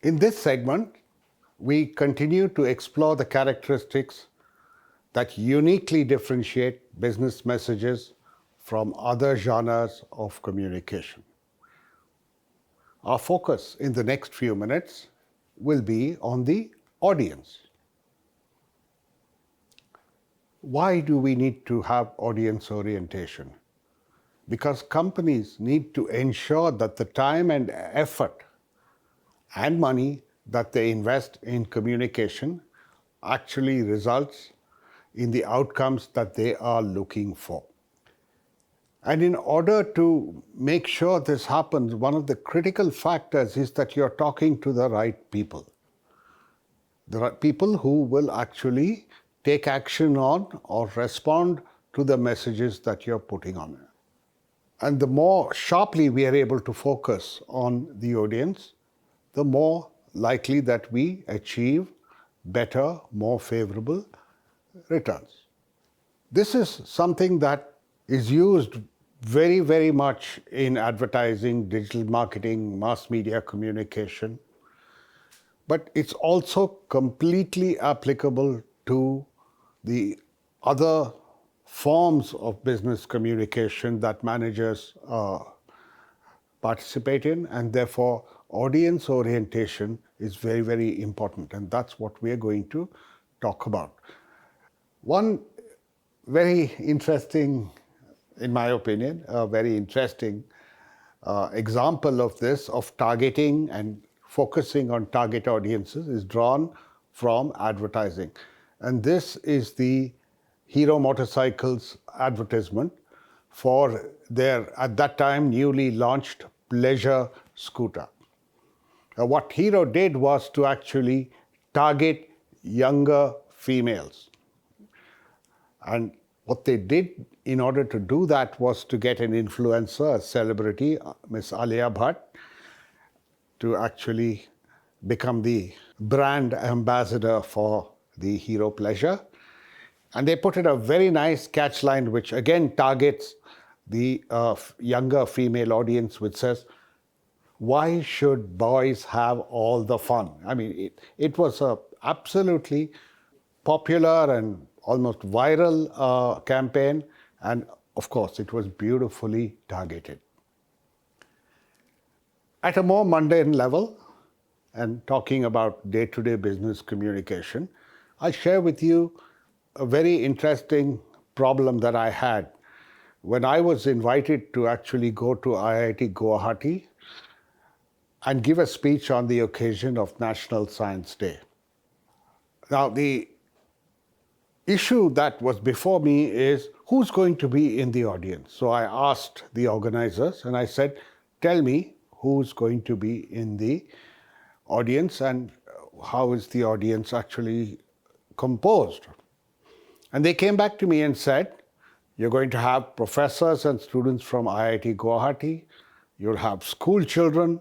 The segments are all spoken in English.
In this segment, we continue to explore the characteristics that uniquely differentiate business messages from other genres of communication. Our focus in the next few minutes will be on the audience. Why do we need to have audience orientation? Because companies need to ensure that the time and effort and money that they invest in communication actually results in the outcomes that they are looking for. And in order to make sure this happens, one of the critical factors is that you're talking to the right people. The right people who will actually take action on or respond to the messages that you're putting on. And the more sharply we are able to focus on the audience, the more likely that we achieve better, more favorable returns. This is something that is used very, very much in advertising, digital marketing, mass media communication, but it's also completely applicable to the other forms of business communication that managers participate in, and therefore audience orientation is very, very important, and that's what we're going to talk about. One very interesting, in my opinion, a very interesting example of this, of targeting and focusing on target audiences, is drawn from advertising. And this is the Hero Motorcycles advertisement for their, at that time, newly launched pleasure scooter. What Hero did was to actually target younger females. And what they did in order to do that was to get an influencer, a celebrity, Miss Alia Bhatt, to actually become the brand ambassador for the Hero Pleasure. And they put in a very nice catchline, which again targets the younger female audience, which says, "Why should boys have all the fun?" I mean, it was a absolutely popular and almost viral campaign, and of course, it was beautifully targeted. At a more mundane level, and talking about day-to-day business communication, I'll share with you a very interesting problem that I had when I was invited to actually go to IIT Guwahati and give a speech on the occasion of National Science Day. Now, the issue that was before me is who's going to be in the audience. So I asked the organizers and I said, tell me who's going to be in the audience and how is the audience actually composed. And they came back to me and said, you're going to have professors and students from IIT Guwahati, you'll have school children,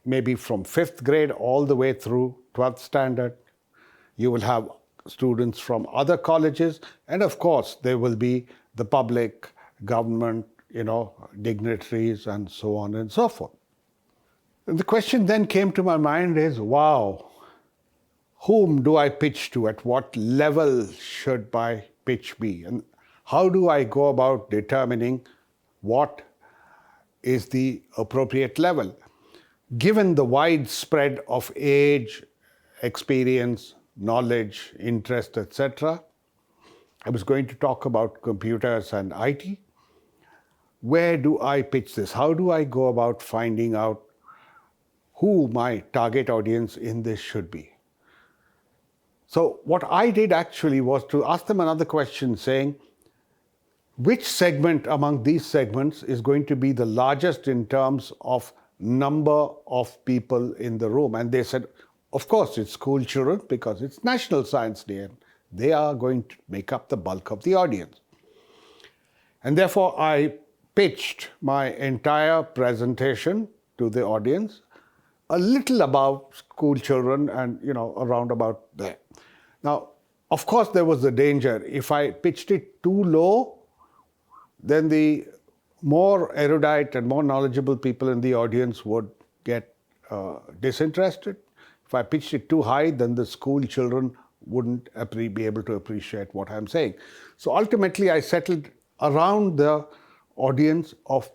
maybe from 5th grade all the way through 12th standard. You will have students from other colleges, and of course there will be the public, government, dignitaries and so on and so forth. And the question then came to my mind is, wow, whom do I pitch to? At what level should my pitch be? And how do I go about determining what is the appropriate level? Given the wide spread of age, experience, knowledge, interest, etc., I was going to talk about computers and IT. Where do I pitch this? How do I go about finding out who my target audience in this should be? So what I did actually was to ask them another question saying, which segment among these segments is going to be the largest in terms of number of people in the room? And they said, of course, it's school children because it's National Science Day and they are going to make up the bulk of the audience. And therefore, I pitched my entire presentation to the audience a little above school children and, around about there. Now, of course, there was the danger. If I pitched it too low, then the more erudite and more knowledgeable people in the audience would get disinterested. If I pitched it too high, then the school children wouldn't be able to appreciate what I'm saying. So ultimately, I settled around the audience of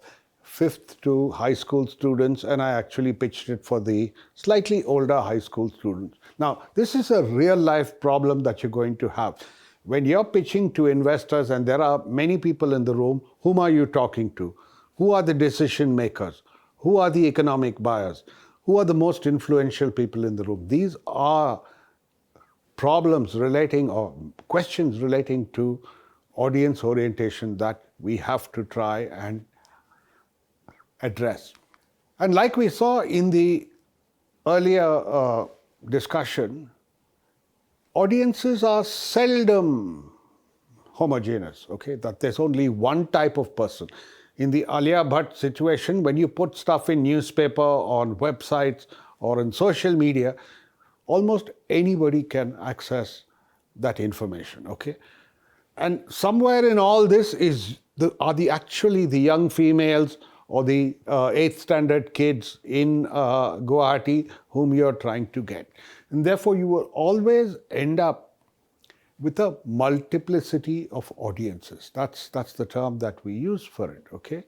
5th to high school students, and I actually pitched it for the slightly older high school students. Now, this is a real life problem that you're going to have. When you're pitching to investors and there are many people in the room, whom are you talking to? Who are the decision makers? Who are the economic buyers? Who are the most influential people in the room? These are problems relating or questions relating to audience orientation that we have to try and address. And like we saw in the earlier discussion, audiences are seldom homogeneous, okay? That there's only one type of person. In the Alia Bhatt situation, when you put stuff in newspaper, on websites, or in social media, almost anybody can access that information, okay? And somewhere in all this are actually the young females or the 8th standard kids in Guwahati whom you're trying to get. And therefore, you will always end up with a multiplicity of audiences. That's the term that we use for it, okay?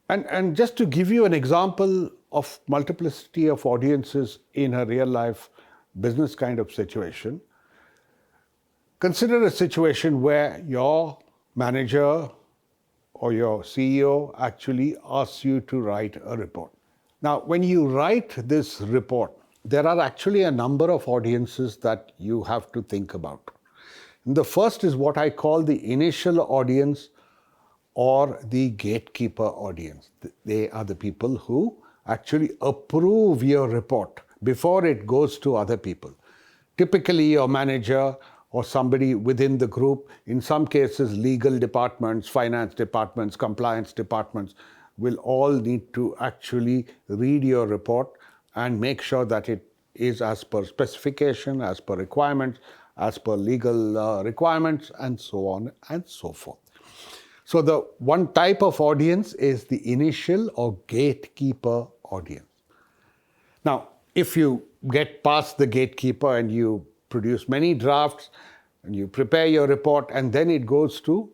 And just to give you an example of multiplicity of audiences in a real life business kind of situation, consider a situation where your manager or your CEO actually asks you to write a report. Now, when you write this report, there are actually a number of audiences that you have to think about. And the first is what I call the initial audience or the gatekeeper audience. They are the people who actually approve your report before it goes to other people. Typically, your manager or somebody within the group, in some cases, legal departments, finance departments, compliance departments, will all need to actually read your report and make sure that it is as per specification, as per requirements, as per legal requirements, and so on and so forth. So the one type of audience is the initial or gatekeeper audience. Now, if you get past the gatekeeper and you produce many drafts and you prepare your report, and then it goes to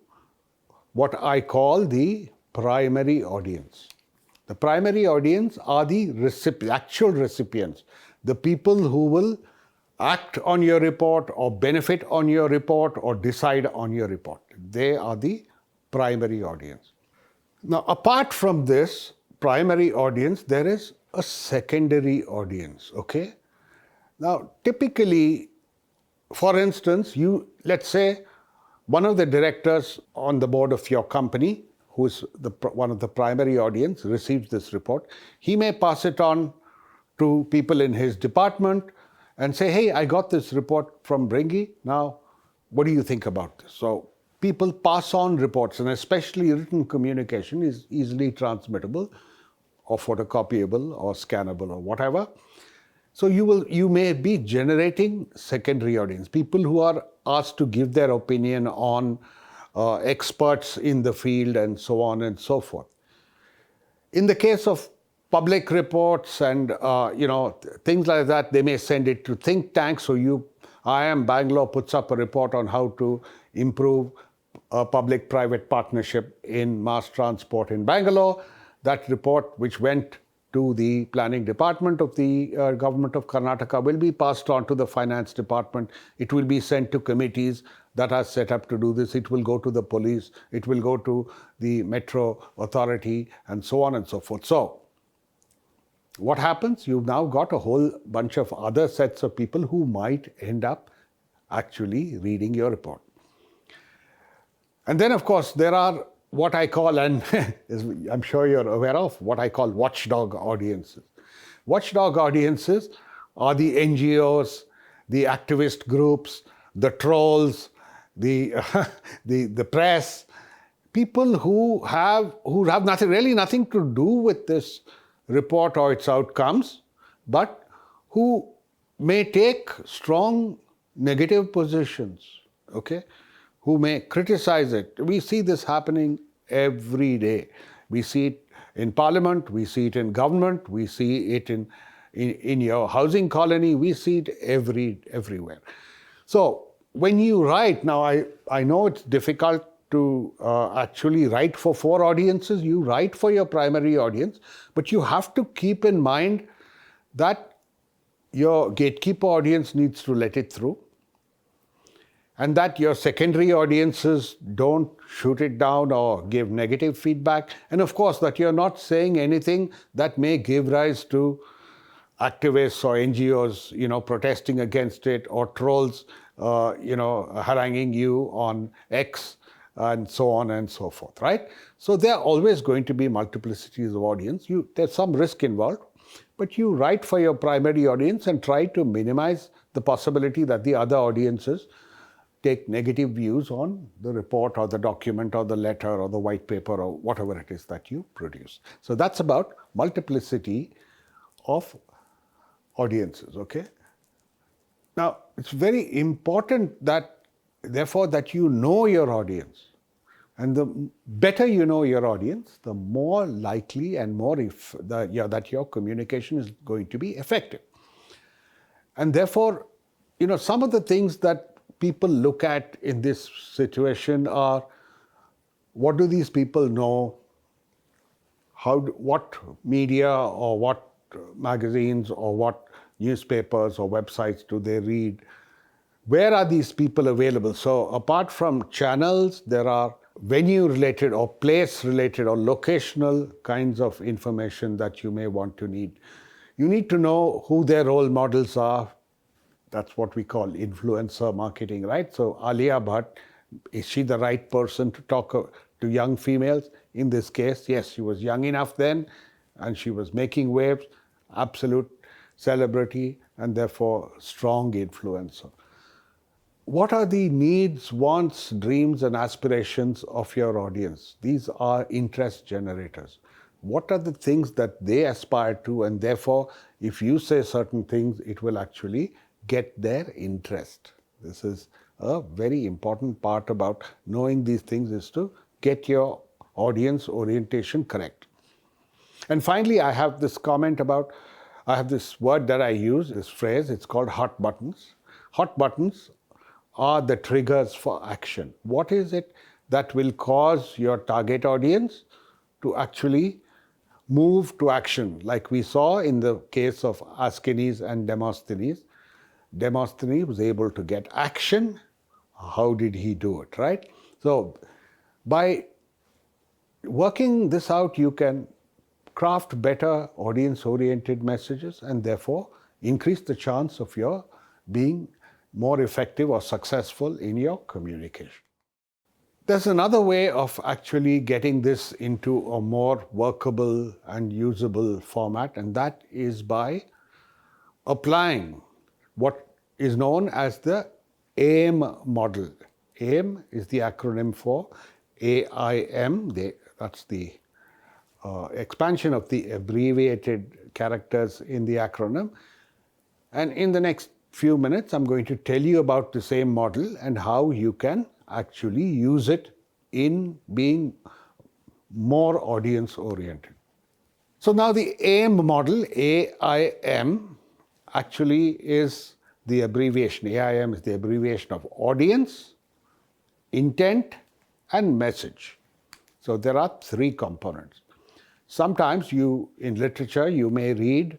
what I call the primary audience. The primary audience are the actual recipients, the people who will act on your report or benefit on your report or decide on your report. They are the primary audience. Now, apart from this primary audience, there is a secondary audience, okay? Now, typically, for instance, let's say one of the directors on the board of your company, who's one of the primary audience, receives this report. He may pass it on to people in his department and say, hey, I got this report from Bringy. Now, what do you think about this? So people pass on reports, and especially written communication is easily transmittable or photocopyable or scannable or whatever. So you may be generating secondary audience, people who are asked to give their opinion on experts in the field and so on and so forth. In the case of public reports and things like that, they may send it to think tanks. So IIM Bangalore puts up a report on how to improve public-private partnership in mass transport in Bangalore. That report, which went to the planning department of the government of Karnataka, will be passed on to the finance department. It will be sent to committees that are set up to do this. It will go to the police. It will go to the metro authority and so on and so forth. So what happens? You've now got a whole bunch of other sets of people who might end up actually reading your report. And then, of course, there are what I call, and I'm sure you're aware of, what I call watchdog audiences. Watchdog audiences are the NGOs, the activist groups, the trolls, the press, people who have nothing to do with this report or its outcomes, but who may take strong negative positions, okay? who may criticize it. We see this happening every day. We see it in Parliament, we see it in government, we see it in your housing colony, we see it everywhere. So when you write, now I know it's difficult to actually write for 4 audiences. You write for your primary audience, but you have to keep in mind that your gatekeeper audience needs to let it through, and that your secondary audiences don't shoot it down or give negative feedback, and of course that you're not saying anything that may give rise to activists or NGOs, protesting against it, or trolls, haranguing you on X, and so on and so forth, right? So there are always going to be multiplicities of audience. There's some risk involved, but you write for your primary audience and try to minimize the possibility that the other audiences take negative views on the report or the document or the letter or the white paper or whatever it is that you produce. So that's about multiplicity of audiences, okay? Now, it's very important that, therefore, that you know your audience. And the better you know your audience, the more likely and more that your communication is going to be effective. And therefore, some of the things that people look at in this situation are, what do these people know? What media or what magazines or what newspapers or websites do they read? Where are these people available? So apart from channels, there are venue-related or place-related or locational kinds of information that you may want to need. You need to know who their role models are. That's what we call influencer marketing, right? So Alia Bhatt, is she the right person to talk to young females? In this case, yes, she was young enough then, and she was making waves, absolute celebrity, and therefore strong influencer. What are the needs, wants, dreams, and aspirations of your audience? These are interest generators. What are the things that they aspire to, and therefore, if you say certain things, it will actually get their interest. This is a very important part about knowing these things, is to get your audience orientation correct. And finally, I have this word that I use, this phrase, it's called hot buttons. Hot buttons are the triggers for action. What is it that will cause your target audience to actually move to action? Like we saw in the case of Aeschines and Demosthenes. Demosthenes was able to get action. How did he do it, right? So by working this out, you can craft better audience-oriented messages and therefore increase the chance of your being more effective or successful in your communication. There's another way of actually getting this into a more workable and usable format, and that is by applying what is known as the AIM model. AIM is the acronym for AIM. That's the expansion of the abbreviated characters in the acronym. And in the next few minutes, I'm going to tell you about the same model and how you can actually use it in being more audience-oriented. So now the AIM model, AIM, actually is the abbreviation. AIM is the abbreviation of audience, intent, and message. So there are 3 components. Sometimes in literature, you may read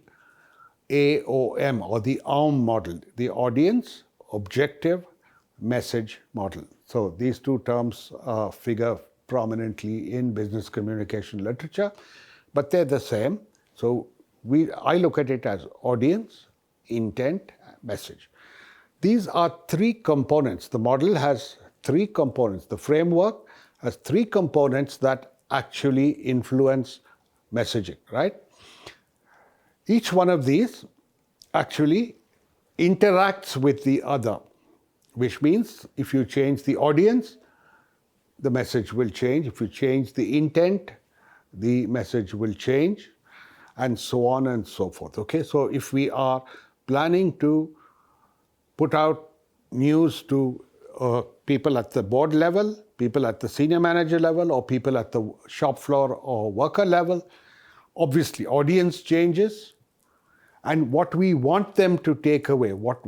AOM, or the AUM model, the audience, objective, message model. So these 2 terms figure prominently in business communication literature, but they're the same. So I look at it as audience, intent, message. These are 3 components. The model has 3 components. The framework has 3 components that actually influence messaging, right? Each one of these actually interacts with the other, which means if you change the audience, the message will change. If you change the intent, the message will change, and so on and so forth. Okay, so if we are planning to put out news to people at the board level, people at the senior manager level, or people at the shop floor or worker level. Obviously, audience changes, and what we want them to take away, what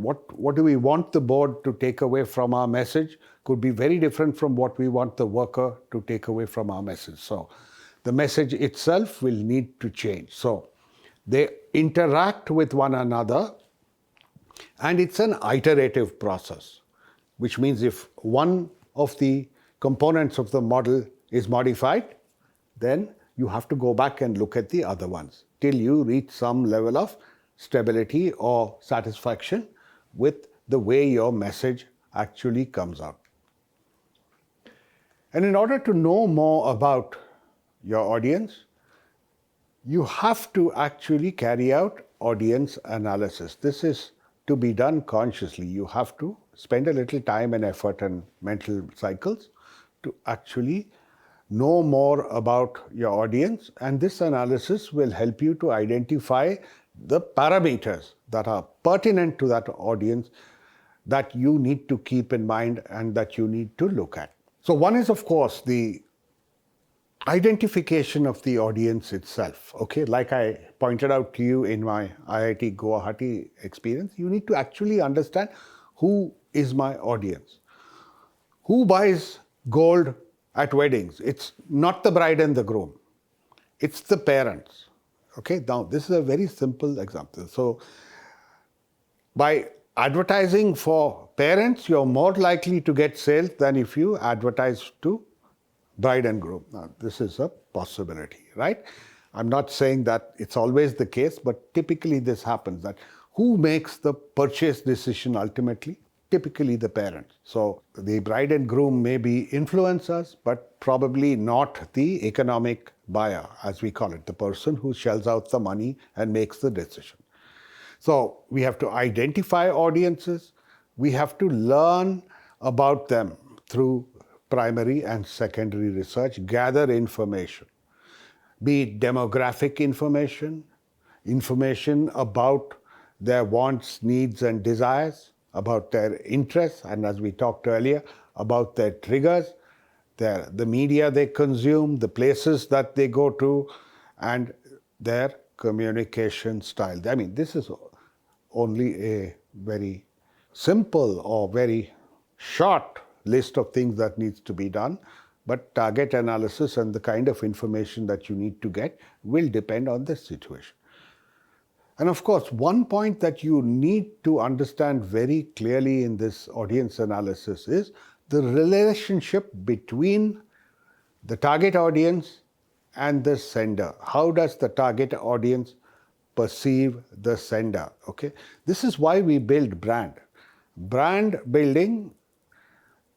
do we want the board to take away from our message could be very different from what we want the worker to take away from our message. So the message itself will need to change. So they interact with one another, and it's an iterative process, which means if one of the components of the model is modified, then you have to go back and look at the other ones till you reach some level of stability or satisfaction with the way your message actually comes out. And in order to know more about your audience, you have to actually carry out audience analysis. This is to be done consciously. You have to spend a little time and effort and mental cycles to actually know more about your audience, and this analysis will help you to identify the parameters that are pertinent to that audience that you need to keep in mind and that you need to look at. So one is, of course, the identification of the audience itself. Okay, like I pointed out to you in my IIT Guwahati experience, you need to actually understand who is my audience. Who buys gold at weddings? It's not the bride and the groom. It's the parents. Okay, now this is a very simple example. So by advertising for parents, you're more likely to get sales than if you advertise to bride and groom. Now, this is a possibility, right? I'm not saying that it's always the case, but typically this happens, that who makes the purchase decision ultimately? Typically the parents. So the bride and groom may be influencers, but probably not the economic buyer, as we call it, the person who shells out the money and makes the decision. So we have to identify audiences. We have to learn about them through primary and secondary research, gather information, be it demographic information, information about their wants, needs, and desires, about their interests, and as we talked earlier, about their triggers, the media they consume, the places that they go to, and their communication style. I mean, this is only a very simple or very short list of things that needs to be done, but target analysis and the kind of information that you need to get will depend on the situation. And of course, one point that you need to understand very clearly in this audience analysis is the relationship between the target audience and the sender. How does the target audience perceive the sender? Okay, this is why we build brand. Brand building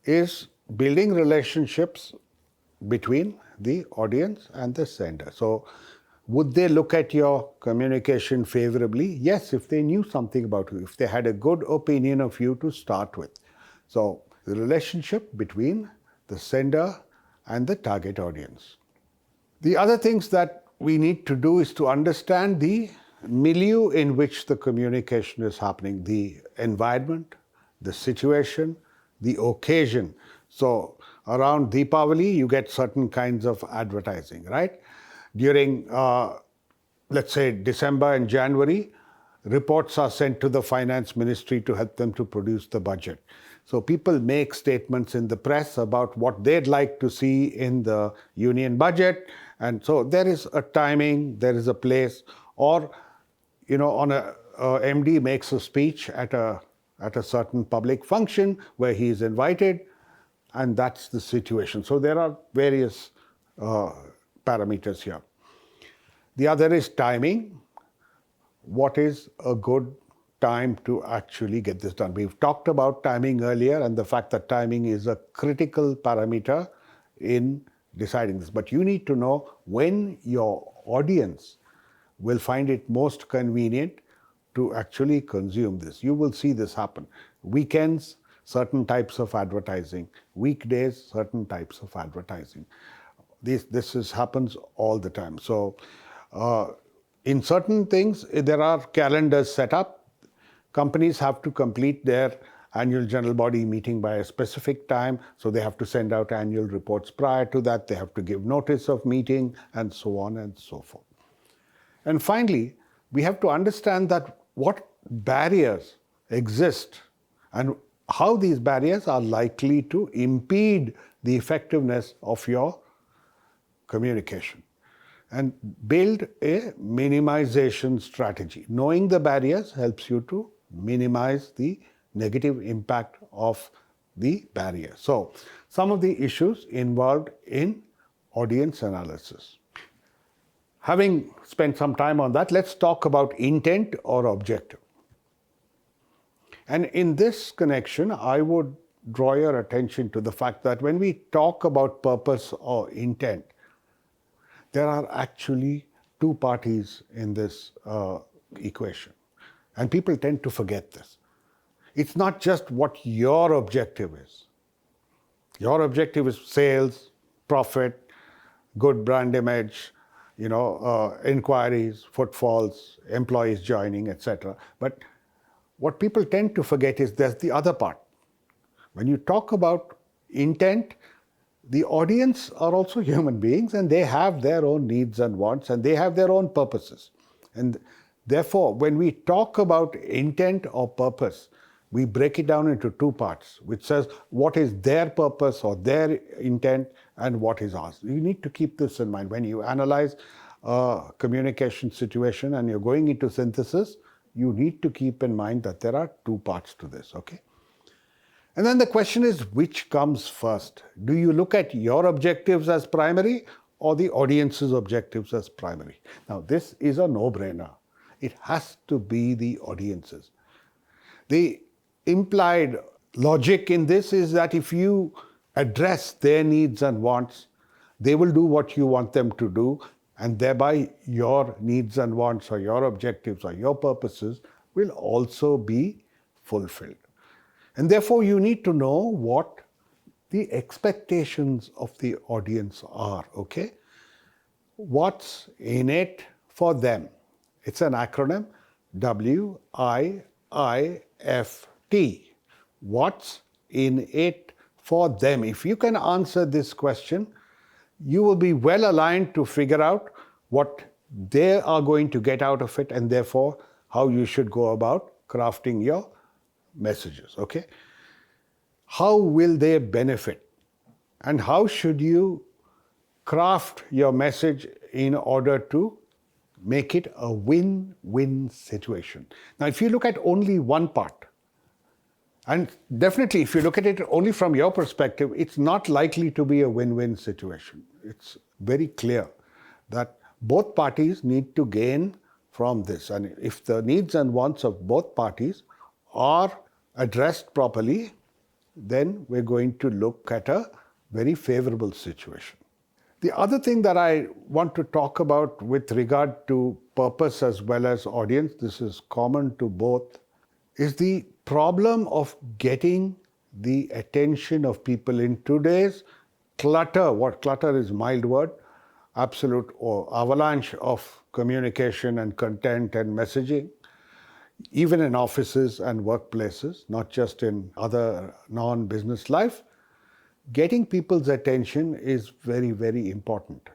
is building relationships between the audience and the sender. So would they look at your communication favorably? Yes, if they knew something about you, if they had a good opinion of you to start with. So the relationship between the sender and the target audience. The other things that we need to do is to understand the milieu in which the communication is happening, the environment, the situation, the occasion. So around Deepavali, you get certain kinds of advertising, right? During, let's say, December and January, reports are sent to the finance ministry to help them to produce the budget. So people make statements in the press about what they'd like to see in the union budget. And so there is a timing, there is a place, or, you know, on a MD makes a speech at a certain public function where he is invited, and that's the situation. So there are various parameters here. The other is timing. What is a good time to actually get this done? We've talked about timing earlier and the fact that timing is a critical parameter in deciding this. But you need to know when your audience will find it most convenient to actually consume this. You will see this happen. Weekends, certain types of advertising. Weekdays, certain types of advertising. This happens all the time. So in certain things, there are calendars set up. Companies have to complete their annual general body meeting by a specific time, so they have to send out annual reports prior to that, they have to give notice of meeting, and so on and so forth. And finally, we have to understand that what barriers exist and how these barriers are likely to impede the effectiveness of your communication, and build a minimization strategy. Knowing the barriers helps you to minimize the negative impact of the barrier. So, some of the issues involved in audience analysis. Having spent some time on that, let's talk about intent or objective. And in this connection, I would draw your attention to the fact that when we talk about purpose or intent, there are actually two parties in this equation. And people tend to forget this. It's not just what your objective is. Your objective is sales, profit, good brand image, inquiries, footfalls, employees joining, etc. But what people tend to forget is there's the other part. When you talk about intent, the audience are also human beings, and they have their own needs and wants, and they have their own purposes. And therefore, when we talk about intent or purpose, we break it down into two parts, which says what is their purpose or their intent and what is ours. You need to keep this in mind. When you analyze a communication situation and you're going into synthesis, you need to keep in mind that there are two parts to this, okay? And then the question is, which comes first? Do you look at your objectives as primary or the audience's objectives as primary? Now, this is a no-brainer. It has to be the audience's. The implied logic in this is that if you address their needs and wants, they will do what you want them to do, and thereby your needs and wants or your objectives or your purposes will also be fulfilled. And therefore, you need to know what the expectations of the audience are, okay? What's in it for them? It's an acronym, WIIFT. What's in it for them? If you can answer this question, you will be well aligned to figure out what they are going to get out of it, and therefore how you should go about crafting your messages, okay? How will they benefit? And how should you craft your message in order to make it a win-win situation? Now, if you look at only one part, and definitely if you look at it only from your perspective, it's not likely to be a win-win situation. It's very clear that both parties need to gain from this. And if the needs and wants of both parties are addressed properly, then we're going to look at a very favorable situation. The other thing that I want to talk about with regard to purpose as well as audience, this is common to both, is the problem of getting the attention of people in today's clutter. What clutter is mild word, absolute or avalanche of communication and content and messaging, even in offices and workplaces, not just in other non-business life. Getting people's attention is very, very important.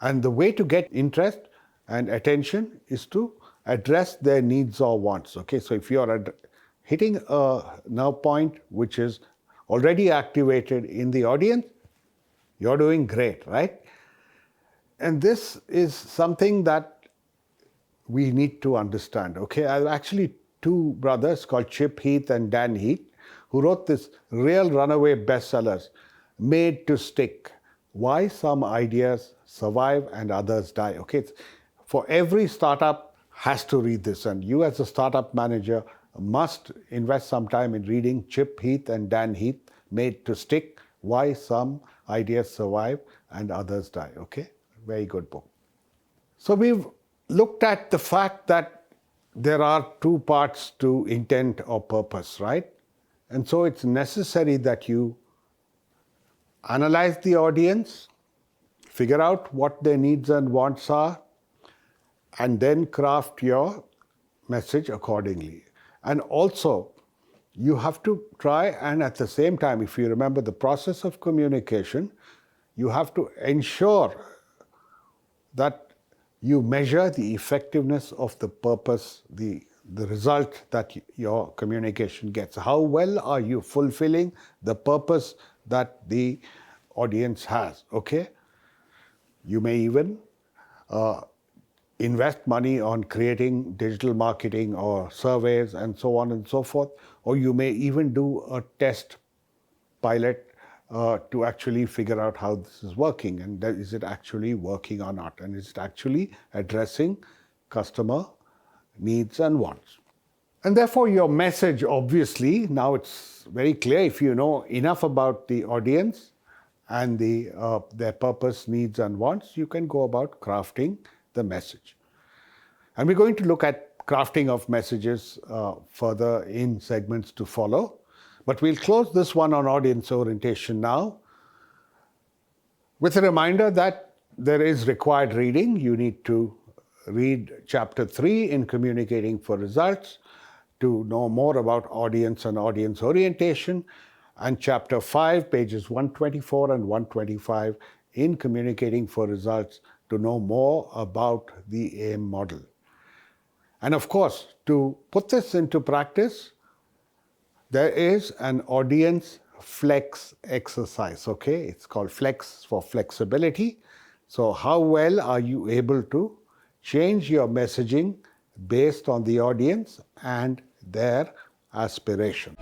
And the way to get interest and attention is to address their needs or wants. Okay, so if you're hitting a nerve point which is already activated in the audience, you're doing great, right? And this is something that we need to understand. Okay, there are actually two brothers called Chip Heath and Dan Heath who wrote this real runaway bestsellers, Made to Stick: Why Some Ideas Survive and Others Die. Okay, for every startup has to read this, and you as a startup manager must invest some time in reading Chip Heath and Dan Heath, Made to Stick: Why Some Ideas Survive and Others Die. Okay, very good book. So we've looked at the fact that there are two parts to intent or purpose, right? And so it's necessary that you analyze the audience, figure out what their needs and wants are, and then craft your message accordingly. And also, you have to try, and at the same time, if you remember the process of communication, you have to ensure that you measure the effectiveness of the purpose, the result that your communication gets. How well are you fulfilling the purpose that the audience has, okay? You may even invest money on creating digital marketing or surveys and so on and so forth, or you may even do a test pilot to actually figure out how this is working, and is it actually working or not, and is it actually addressing customer needs and wants. And therefore your message, obviously, now it's very clear if you know enough about the audience and their purpose, needs and wants, you can go about crafting the message. And we're going to look at crafting of messages further in segments to follow. But we'll close this one on audience orientation now with a reminder that there is required reading. You need to read Chapter 3 in Communicating for Results to know more about audience and audience orientation, and Chapter 5, pages 124 and 125 in Communicating for Results to know more about the AIM model. And of course, to put this into practice, there is an audience flex exercise, okay? It's called flex for flexibility. So how well are you able to change your messaging based on the audience and their aspiration?